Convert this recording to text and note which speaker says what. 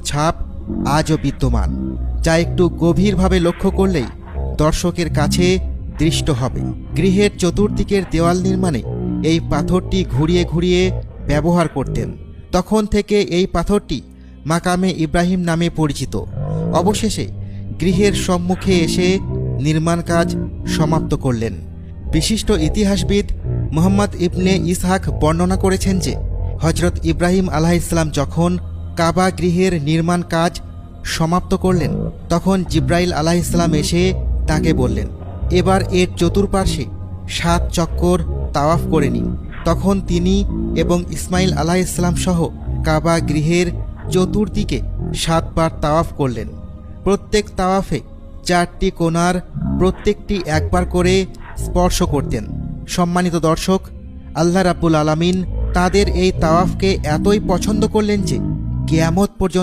Speaker 1: ছাপ আজও বিদ্যমান, যা একটু গভীরভাবে লক্ষ্য করলেই দর্শকের কাছে দৃষ্ট হবে। গৃহের চতুর্দিকের দেওয়াল নির্মাণে এই পাথরটি ঘুরিয়ে ঘুরিয়ে ব্যবহার করতেন। তখন থেকে এই পাথরটি মাকামে ইব্রাহিম নামে পরিচিত। অবশেষে গৃহের সম্মুখে এসে নির্মাণ কাজ সমাপ্ত করলেন। বিশিষ্ট ইতিহাসবিদ মুহাম্মদ ইবনে ইসহাক বর্ণনা করেছেন যে হজরত ইব্রাহিম আলাইহিসসালাম যখন কাবা গৃহের নির্মাণ কাজ সমাপ্ত করলেন, তখন জিব্রাইল আলাইহিসসালাম এসে তাকে বললেন, এবার এর চতুর্পার্শ্বে 7 চক্কর তাওয়াফ করে নিন। তখন তিনি এবং ইসমাইল আলাইহিসসালাম সহ কাবা গৃহের চতুর্দিকে 7 বার তাওয়াফ করলেন। প্রত্যেক তাওয়াফে 4টি কোণার প্রত্যেকটি একবার করে স্পর্শ করতেন। সম্মানিত দর্শক, আল্লাহ রাব্বুল আলামিন তাদের এই তাওয়াফকে এতই পছন্দ করলেন যে কিয়ামত পর্যন্ত